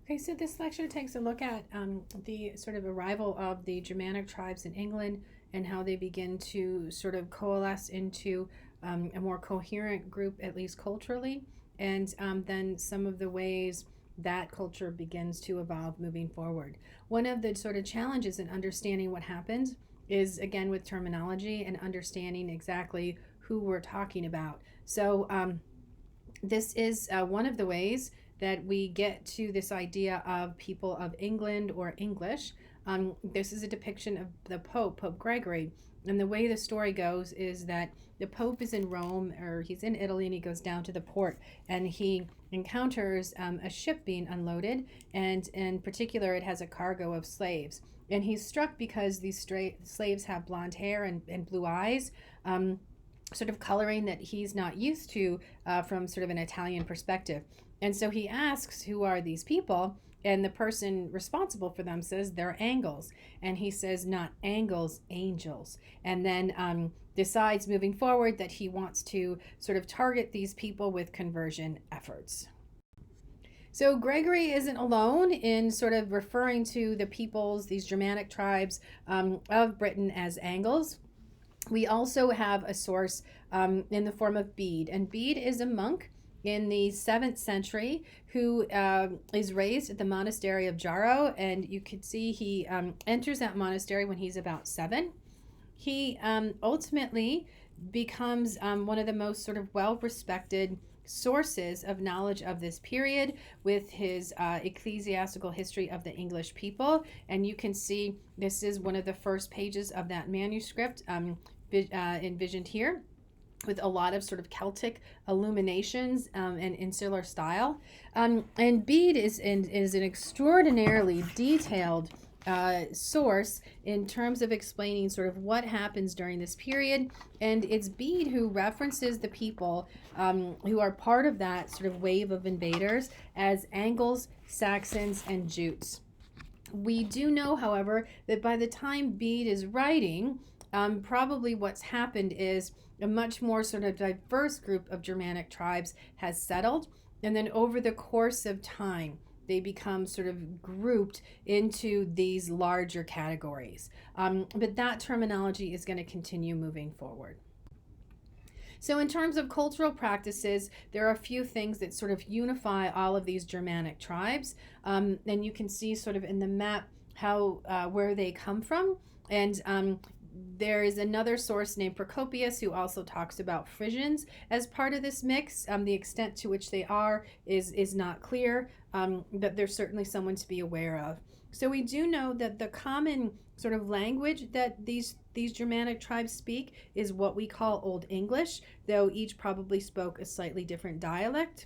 Okay, so this lecture takes a look at the sort of arrival of the Germanic tribes in England and how they begin to sort of coalesce into a more coherent group, at least culturally, and then some of the ways that culture begins to evolve moving forward. One of the sort of challenges in understanding what happened is, again, with terminology and understanding exactly who we're talking about. So, this is one of the ways that we get to this idea of people of England or English. This is a depiction of the Pope, Pope Gregory. And the way the story goes is that the Pope is in Rome, or he's in Italy, and he goes down to the port and he encounters a ship being unloaded. And in particular, it has a cargo of slaves. And he's struck because these slaves have blonde hair and blue eyes. Sort of coloring that he's not used to from sort of an Italian perspective. And so he asks, who are these people? And the person responsible for them says they're Angles. And he says, not Angles, angels. And then decides moving forward that he wants to sort of target these people with conversion efforts. So Gregory isn't alone in sort of referring to the peoples, these Germanic tribes of Britain, as Angles. We also have a source in the form of Bede, and Bede is a monk in the 7th century who is raised at the monastery of Jarrow, and you can see he enters that monastery when he's about 7. He ultimately becomes one of the most sort of well-respected sources of knowledge of this period with his ecclesiastical history of the English people. And you can see this is one of the first pages of that manuscript envisioned here, with a lot of sort of Celtic illuminations and insular style. And Bede is an extraordinarily detailed source in terms of explaining sort of what happens during this period. And it's Bede who references the people who are part of that sort of wave of invaders as Angles, Saxons, and Jutes. We do know, however, that by the time Bede is writing, probably what's happened is a much more sort of diverse group of Germanic tribes has settled. And then over the course of time, they become sort of grouped into these larger categories. But that terminology is going to continue moving forward. So in terms of cultural practices, there are a few things that sort of unify all of these Germanic tribes. And you can see sort of in the map how where they come from. And there is another source named Procopius who also talks about Frisians as part of this mix. The extent to which they are is not clear, but there's certainly someone to be aware of. So we do know that the common sort of language that these Germanic tribes speak is what we call Old English, though each probably spoke a slightly different dialect.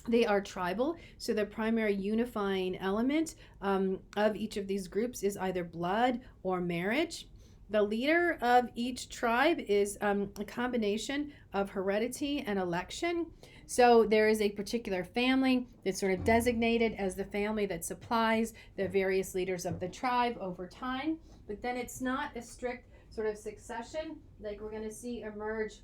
They are tribal, so the primary unifying element of each of these groups is either blood or marriage. The leader of each tribe is a combination of heredity and election. So there is a particular family that's sort of designated as the family that supplies the various leaders of the tribe over time. But then it's not a strict sort of succession like we're going to see emerge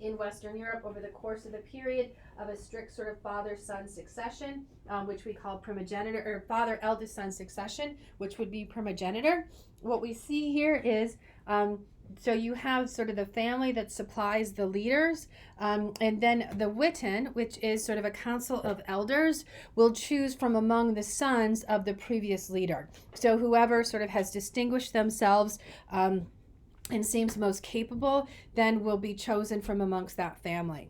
in Western Europe over the course of the period of a strict sort of father-son succession, which we call primogeniture, or father-eldest-son succession, which would be primogeniture. What we see here is so you have sort of the family that supplies the leaders, and then the Witan, which is sort of a council of elders, will choose from among the sons of the previous leader. So whoever sort of has distinguished themselves and seems most capable, then will be chosen from amongst that family.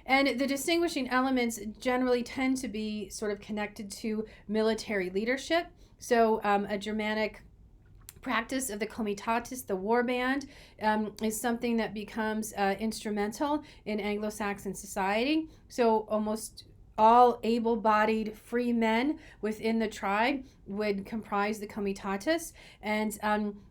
And the distinguishing elements generally tend to be sort of connected to military leadership. So a Germanic practice of the comitatus, the war band, is something that becomes instrumental in Anglo-Saxon society. So almost all able-bodied free men within the tribe would comprise the comitatus, and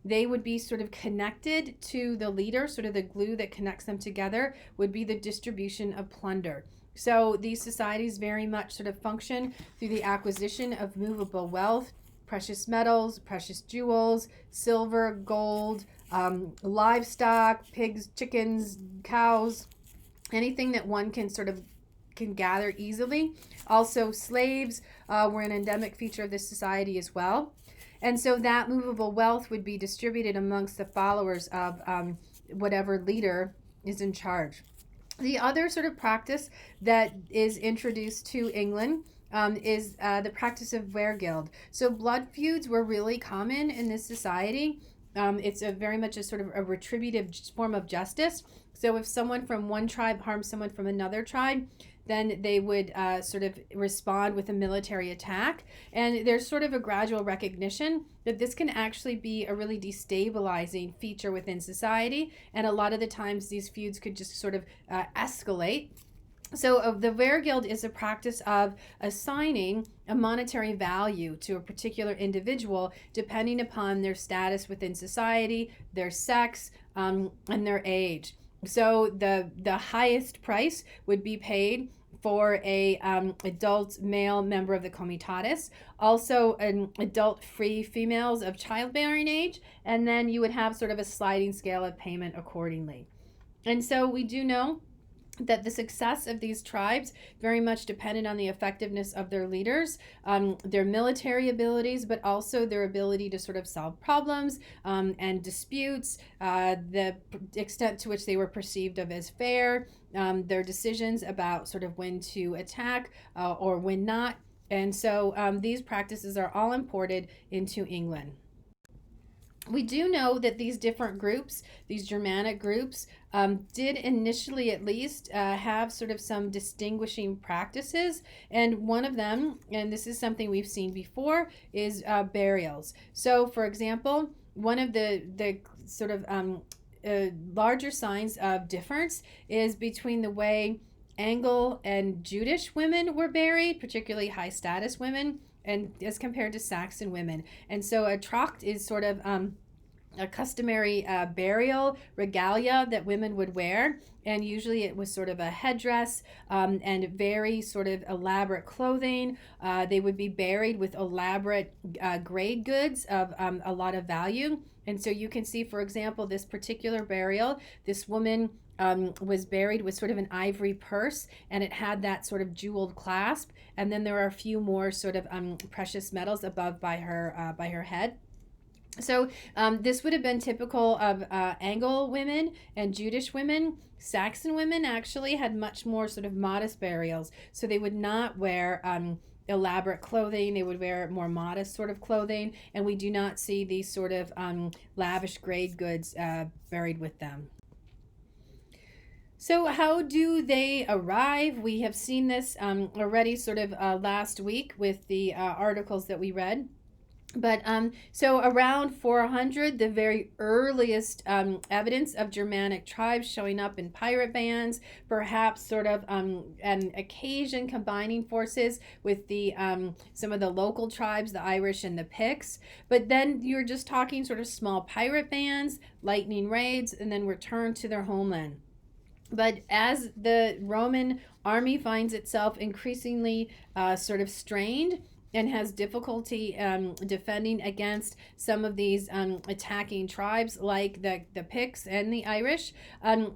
they would be sort of connected to the leader. Sort of the glue that connects them together would be the distribution of plunder. So these societies very much sort of function through the acquisition of movable wealth, precious metals, precious jewels, silver, gold, livestock, pigs, chickens, cows, anything that one can sort of can gather easily. Also, slaves were an endemic feature of this society as well. And so that movable wealth would be distributed amongst the followers of whatever leader is in charge. The other sort of practice that is introduced to England is the practice of weregild. So blood feuds were really common in this society. It's very much a sort of a retributive form of justice. So if someone from one tribe harms someone from another tribe, then they would sort of respond with a military attack. And there's sort of a gradual recognition that this can actually be a really destabilizing feature within society. And a lot of the times these feuds could just sort of escalate. So the weregild is a practice of assigning a monetary value to a particular individual depending upon their status within society, their sex, and their age. So the highest price would be paid for a adult male member of the comitatus, also an adult free females of childbearing age, and then you would have sort of a sliding scale of payment accordingly. And so we do know that the success of these tribes very much depended on the effectiveness of their leaders, their military abilities, but also their ability to sort of solve problems and disputes, the extent to which they were perceived of as fair, their decisions about sort of when to attack or when not. And so these practices are all imported into England. We do know that these different groups, these Germanic groups, did initially at least have sort of some distinguishing practices. And one of them, and this is something we've seen before, is burials. So, for example, one of the sort of larger signs of difference is between the way Anglo and Jutish women were buried, particularly high status women, and as compared to Saxon women. And so a tracht is sort of a customary burial regalia that women would wear, and usually it was sort of a headdress and very sort of elaborate clothing. They would be buried with elaborate grade goods of a lot of value. And so you can see, for example, this particular burial, this woman was buried with sort of an ivory purse, and it had that sort of jeweled clasp. And then there are a few more sort of precious metals above by her head. So this would have been typical of Anglo women and Jutish women. Saxon women actually had much more sort of modest burials. So they would not wear elaborate clothing. They would wear more modest sort of clothing. And we do not see these sort of lavish grade goods buried with them. So how do they arrive? We have seen this already sort of last week with the articles that we read. But so around 400, the very earliest evidence of Germanic tribes showing up in pirate bands, perhaps sort of an occasion combining forces with the some of the local tribes, the Irish and the Picts. But then you're just talking sort of small pirate bands, lightning raids, and then return to their homeland. But as the Roman army finds itself increasingly sort of strained and has difficulty defending against some of these attacking tribes like the Picts and the Irish,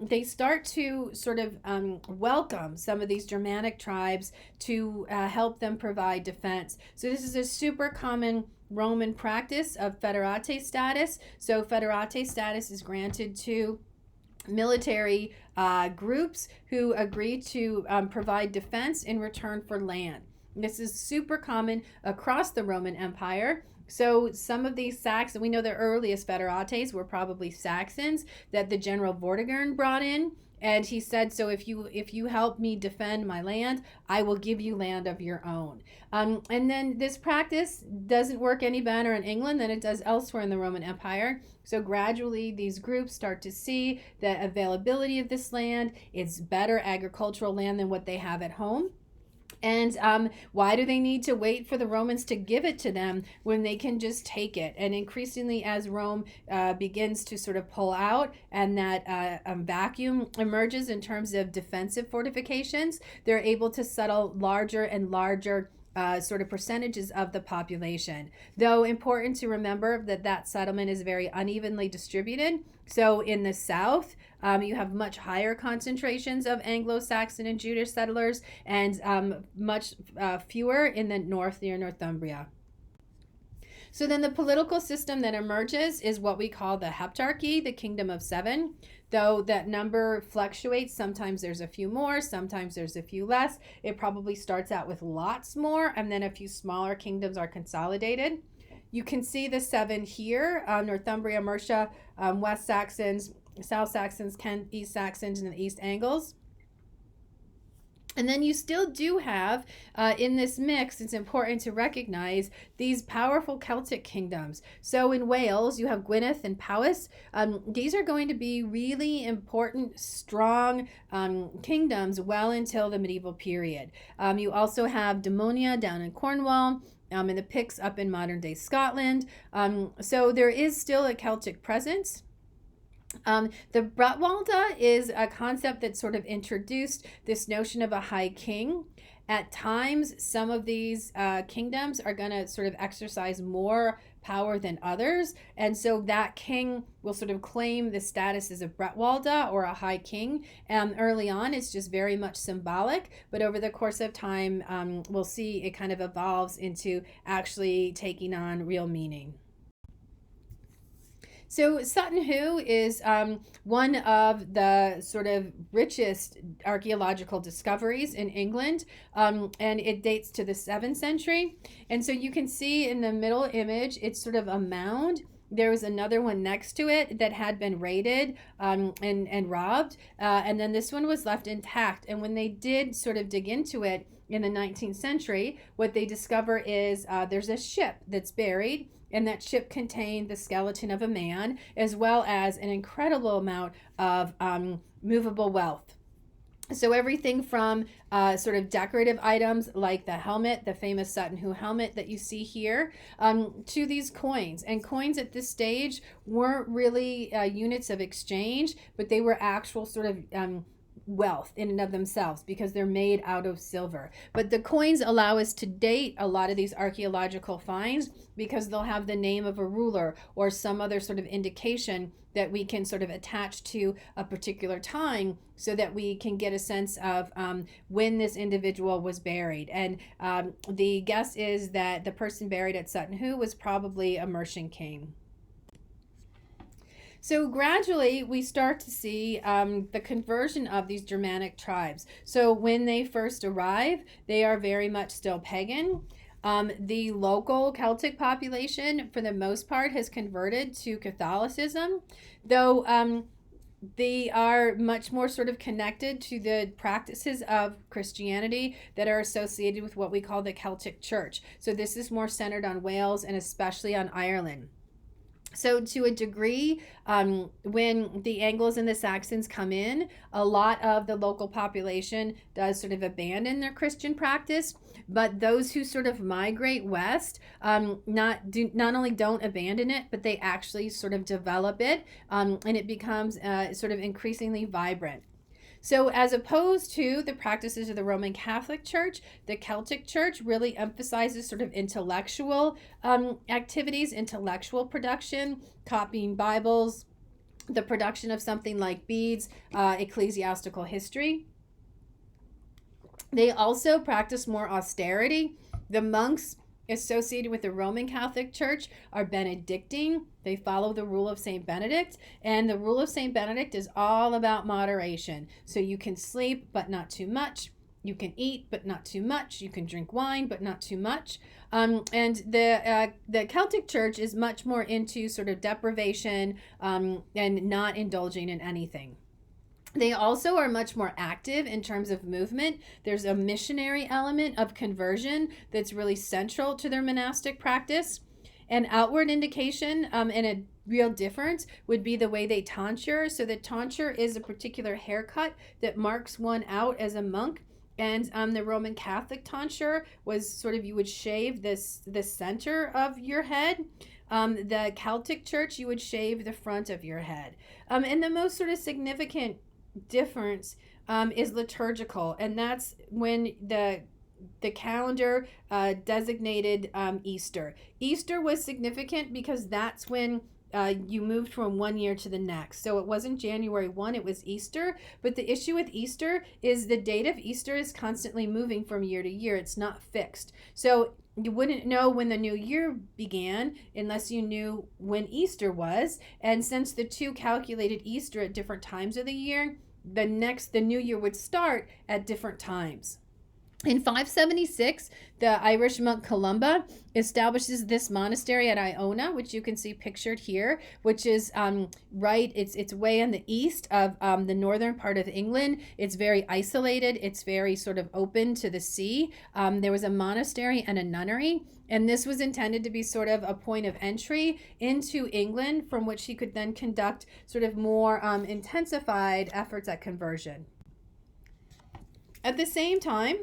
they start to sort of welcome some of these Germanic tribes to help them provide defense. So this is a super common Roman practice of foederate status. So foederate status is granted to military groups who agree to provide defense in return for land. This is super common across the Roman Empire. So some of these Saxons, we know the earliest foederates were probably Saxons that the general Vortigern brought in. And he said, so if you help me defend my land, I will give you land of your own. And then this practice doesn't work any better in England than it does elsewhere in the Roman Empire. So gradually these groups start to see the availability of this land. It's better agricultural land than what they have at home. And why do they need to wait for the Romans to give it to them when they can just take it? And increasingly, as Rome begins to sort of pull out and that vacuum emerges in terms of defensive fortifications, they're able to settle larger and larger sort of percentages of the population. Though important to remember that settlement is very unevenly distributed. So in the south, you have much higher concentrations of Anglo-Saxon and Jewish settlers, and much fewer in the north near Northumbria. So then the political system that emerges is what we call the heptarchy, the kingdom of seven. Though that number fluctuates, sometimes there's a few more, sometimes there's a few less. It probably starts out with lots more, and then a few smaller kingdoms are consolidated. You can see the seven here: Northumbria, Mercia, West Saxons, South Saxons, Kent, East Saxons, and the East Angles. And then you still do have, in this mix, it's important to recognize these powerful Celtic kingdoms. So in Wales, you have Gwynedd and Powys. These are going to be really important, strong kingdoms well until the medieval period. You also have Damonia down in Cornwall, and the Picts up in modern-day Scotland. So there is still a Celtic presence. The Bretwalda is a concept that sort of introduced this notion of a high king. At times, some of these kingdoms are going to sort of exercise more power than others. And so that king will sort of claim the status as a Bretwalda or a high king. Early on, it's just very much symbolic. But over the course of time, we'll see it kind of evolves into actually taking on real meaning. So Sutton Hoo is one of the sort of richest archaeological discoveries in England, and it dates to the 7th century. And so you can see in the middle image, it's sort of a mound. There was another one next to it that had been raided and robbed, and then this one was left intact. And when they did sort of dig into it in the 19th century, what they discover is there's a ship that's buried, and that ship contained the skeleton of a man, as well as an incredible amount of movable wealth. So everything from sort of decorative items like the helmet, the famous Sutton Hoo helmet that you see here, to these coins. And coins at this stage weren't really units of exchange, but they were actual sort of wealth in and of themselves because they're made out of silver. But the coins allow us to date a lot of these archaeological finds because they'll have the name of a ruler or some other sort of indication that we can sort of attach to a particular time so that we can get a sense of when this individual was buried. And the guess is that the person buried at Sutton Hoo was probably a Mercian king. So gradually we start to see the conversion of these Germanic tribes. So when they first arrive, they are very much still pagan. The local Celtic population, for the most part, has converted to Catholicism, though they are much more sort of connected to the practices of Christianity that are associated with what we call the Celtic Church. So this is more centered on Wales and especially on Ireland. So to a degree, when the Anglos and the Saxons come in, a lot of the local population does sort of abandon their Christian practice, but those who sort of migrate west not only don't abandon it, but they actually sort of develop it, and it becomes sort of increasingly vibrant. So as opposed to the practices of the Roman Catholic Church, the Celtic Church really emphasizes sort of intellectual activities, intellectual production, copying Bibles, the production of something like beads, ecclesiastical history. They also practice more austerity. The monks associated with the Roman Catholic Church are Benedictine. They follow the rule of St. Benedict, and the rule of St. Benedict is all about moderation. So you can sleep, but not too much. You can eat, but not too much. You can drink wine, but not too much. And the Celtic Church is much more into sort of deprivation and not indulging in anything. They also are much more active in terms of movement. There's a missionary element of conversion that's really central to their monastic practice. An outward indication and a real difference would be the way they tonsure. So the tonsure is a particular haircut that marks one out as a monk. And the Roman Catholic tonsure was sort of, you would shave the center of your head. The Celtic Church, you would shave the front of your head. And the most sort of significant difference is liturgical, and that's when the calendar designated Easter. Easter was significant because that's when you moved from one year to the next. So it wasn't January 1, it was Easter. But the issue with Easter is the date of Easter is constantly moving from year to year. It's not fixed. So you wouldn't know when the new year began unless you knew when Easter was. And since the two calculated Easter at different times of the year, the new year would start at different times. In 576, the Irish monk Columba establishes this monastery at Iona, which you can see pictured here, which is it's way in the east of the northern part of England. It's very isolated. It's very sort of open to the sea. There was a monastery and a nunnery, and this was intended to be sort of a point of entry into England from which he could then conduct sort of more intensified efforts at conversion. At the same time,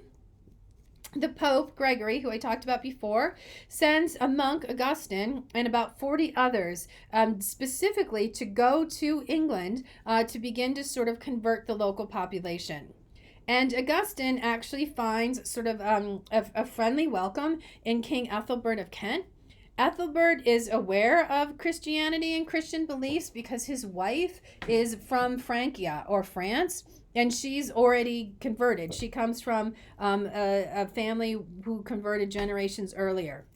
the Pope, Gregory, who I talked about before, sends a monk, Augustine, and about 40 others specifically to go to England to begin to sort of convert the local population. And Augustine actually finds sort of a friendly welcome in King Ethelbert of Kent. Ethelbert is aware of Christianity and Christian beliefs because his wife is from Francia or France, and she's already converted. She comes from a family who converted generations earlier.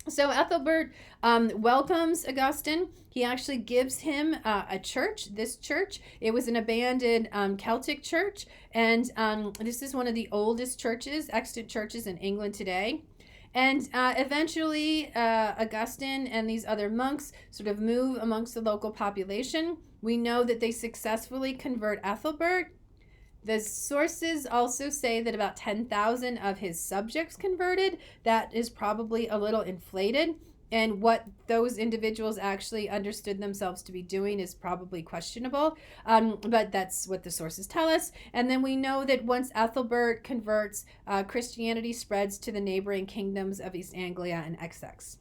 So Ethelbert welcomes Augustine. He actually gives him a church, this church. It was an abandoned Celtic church, and this is one of the oldest churches, extant churches in England today. And eventually, Augustine and these other monks sort of move amongst the local population. We know that they successfully convert Ethelbert. The sources also say that about 10,000 of his subjects converted. That is probably a little inflated. And what those individuals actually understood themselves to be doing is probably questionable. But that's what the sources tell us. And then we know that once Ethelbert converts, Christianity spreads to the neighboring kingdoms of East Anglia and Essex.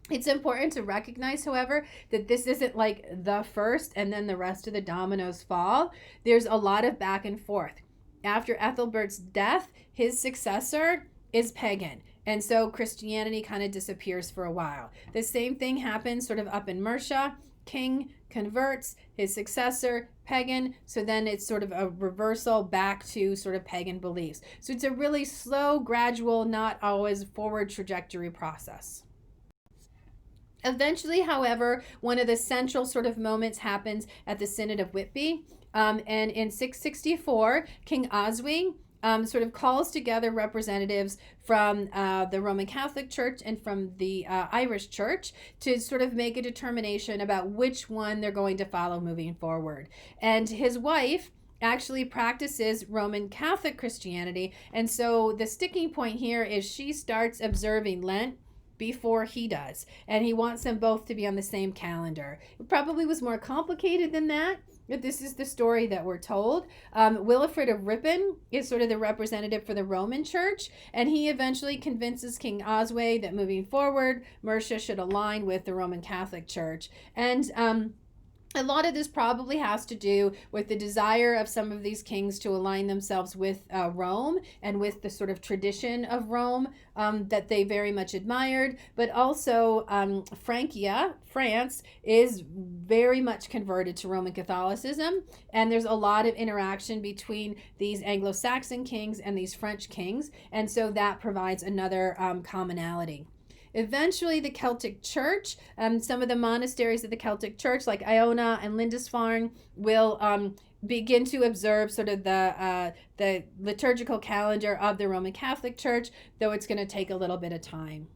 It's important to recognize, however, that this isn't like the first and then the rest of the dominoes fall. There's a lot of back and forth. After Ethelbert's death, his successor is pagan. And so Christianity kind of disappears for a while. The same thing happens sort of up in Mercia. King converts, his successor, pagan. So then it's sort of a reversal back to sort of pagan beliefs. So it's a really slow, gradual, not always forward trajectory process. Eventually, however, one of the central sort of moments happens at the Synod of Whitby. And in 664, King Oswy sort of calls together representatives from the Roman Catholic Church and from the Irish Church to sort of make a determination about which one they're going to follow moving forward. And his wife actually practices Roman Catholic Christianity. And so the sticking point here is she starts observing Lent before he does, and he wants them both to be on the same calendar. It probably was more complicated than that, but this is the story that we're told. Wilfrid of Ripon is sort of the representative for the Roman Church, and he eventually convinces King Oswy that moving forward, Mercia should align with the Roman Catholic Church. And a lot of this probably has to do with the desire of some of these kings to align themselves with Rome and with the sort of tradition of Rome that they very much admired. But also Francia, France, is very much converted to Roman Catholicism. And there's a lot of interaction between these Anglo-Saxon kings and these French kings. And so that provides another commonality. Eventually, the Celtic Church, some of the monasteries of the Celtic Church, like Iona and Lindisfarne, will begin to observe sort of the liturgical calendar of the Roman Catholic Church, though it's going to take a little bit of time.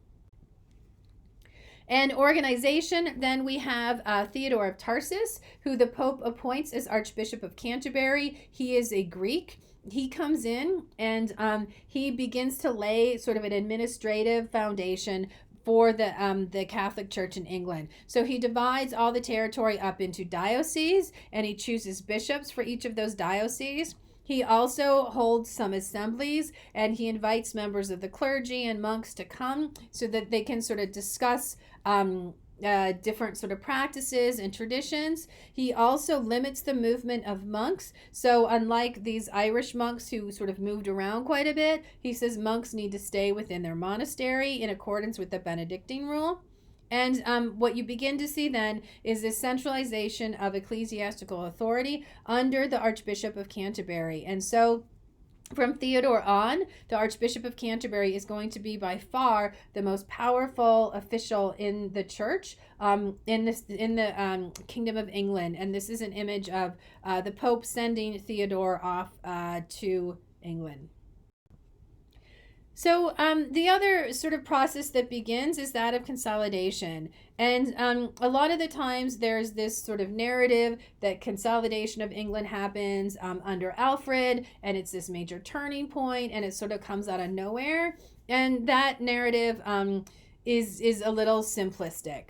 And organization, then we have Theodore of Tarsus, who the Pope appoints as Archbishop of Canterbury. He is a Greek. He comes in and he begins to lay sort of an administrative foundation for the Catholic Church in England. So he divides all the territory up into dioceses, and he chooses bishops for each of those dioceses. He also holds some assemblies, and he invites members of the clergy and monks to come so that they can sort of discuss different sort of practices and traditions. He also limits the movement of monks. So, unlike these Irish monks who sort of moved around quite a bit, he says monks need to stay within their monastery in accordance with the Benedictine rule. And what you begin to see then is this centralization of ecclesiastical authority under the Archbishop of Canterbury. And so from Theodore on, the Archbishop of Canterbury is going to be by far the most powerful official in the church in the Kingdom of England. And this is an image of the Pope sending Theodore off to England. So the other sort of process that begins is that of consolidation. And a lot of the times there's this sort of narrative that consolidation of England happens under Alfred, and it's this major turning point, and it sort of comes out of nowhere. And that narrative is a little simplistic.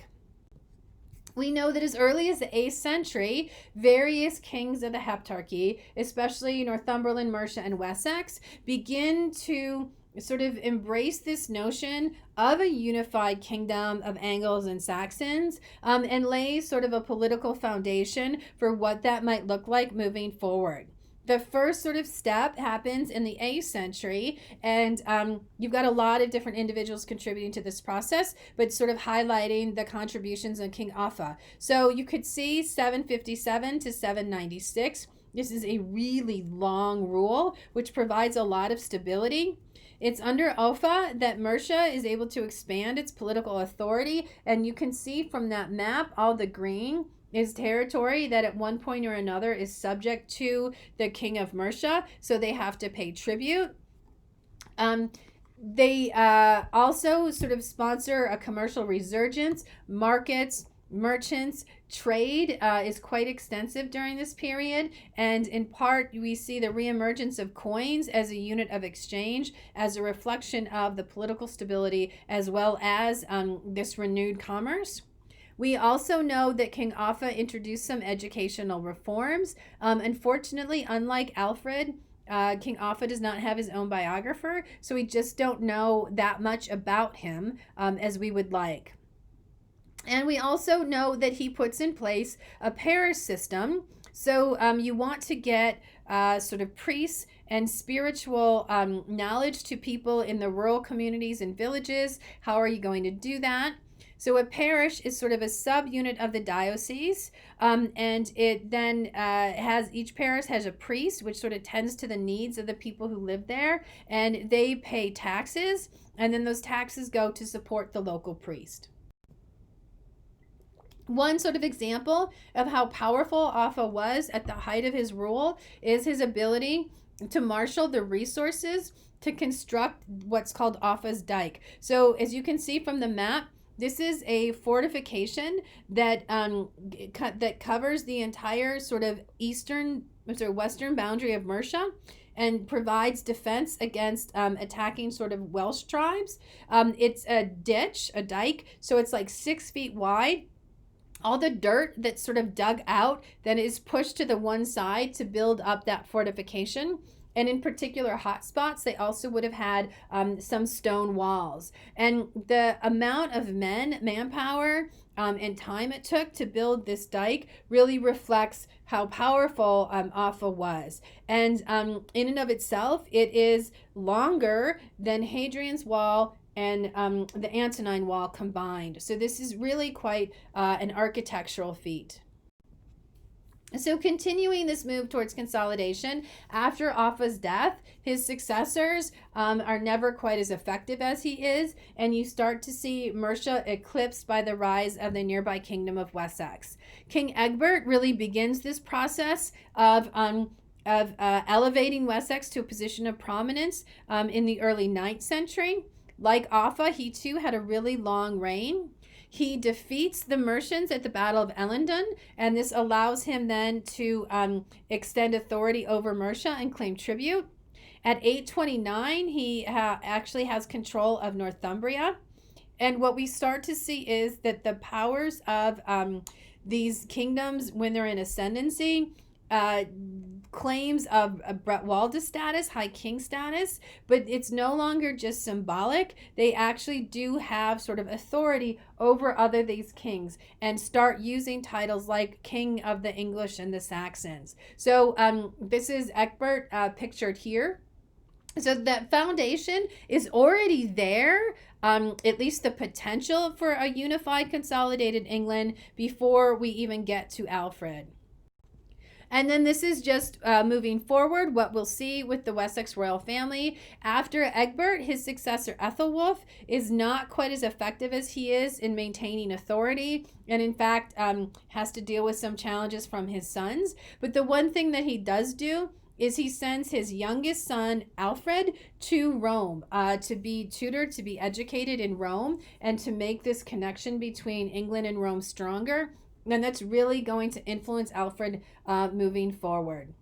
We know that as early as the 8th century, various kings of the Heptarchy, especially Northumberland, Mercia, and Wessex, begin to sort of embrace this notion of a unified kingdom of Angles and Saxons and lay sort of a political foundation for what that might look like moving forward. The first sort of step happens in the 8th century, and you've got a lot of different individuals contributing to this process, but sort of highlighting the contributions of King Offa. So you could see 757 to 796. This is a really long rule, which provides a lot of stability. It's under Offa that Mercia is able to expand its political authority, and you can see from that map, all the green is territory that at one point or another is subject to the King of Mercia, so they have to pay tribute. They also sort of sponsor a commercial resurgence, markets, merchants. Trade is quite extensive during this period, and in part we see the reemergence of coins as a unit of exchange as a reflection of the political stability as well as this renewed commerce. We also know that King Offa introduced some educational reforms. Unfortunately, unlike Alfred, King Offa does not have his own biographer, so we just don't know that much about him as we would like. And we also know that he puts in place a parish system. So you want to get sort of priests and spiritual knowledge to people in the rural communities and villages. How are you going to do that? So a parish is sort of a subunit of the diocese, and it then each parish has a priest, which sort of tends to the needs of the people who live there, and they pay taxes, and then those taxes go to support the local priest. One sort of example of how powerful Offa was at the height of his rule is his ability to marshal the resources to construct what's called Offa's Dyke. So as you can see from the map, this is a fortification that that covers the entire sort of western boundary of Mercia and provides defense against attacking sort of Welsh tribes. It's a ditch, a dike, so it's like 6 feet wide. All the dirt that's sort of dug out then is pushed to the one side to build up that fortification. And in particular hotspots, they also would have had some stone walls. And the amount of manpower, and time it took to build this dike really reflects how powerful Offa was. And in and of itself, it is longer than Hadrian's Wall and the Antonine Wall combined. So this is really quite an architectural feat. So continuing this move towards consolidation, after Offa's death, his successors are never quite as effective as he is, and you start to see Mercia eclipsed by the rise of the nearby kingdom of Wessex. King Egbert really begins this process of elevating Wessex to a position of prominence in the early 9th century. Like Offa, he too had a really long reign. He defeats the Mercians at the Battle of Ellendon, and this allows him then to extend authority over Mercia and claim tribute. At 829, he actually has control of Northumbria. And what we start to see is that the powers of these kingdoms, when they're in ascendancy, claims of a Bretwalda status, high king status, but it's no longer just symbolic. They actually do have sort of authority over other these kings and start using titles like King of the English and the Saxons. So this is Egbert pictured here. So that foundation is already there, at least the potential for a unified, consolidated England before we even get to Alfred. And then this is just moving forward, what we'll see with the Wessex royal family. After Egbert, his successor Ethelwulf is not quite as effective as he is in maintaining authority, and in fact has to deal with some challenges from his sons. But the one thing that he does do is he sends his youngest son, Alfred, to Rome to be tutored, to be educated in Rome, and to make this connection between England and Rome stronger. And that's really going to influence Alfred moving forward.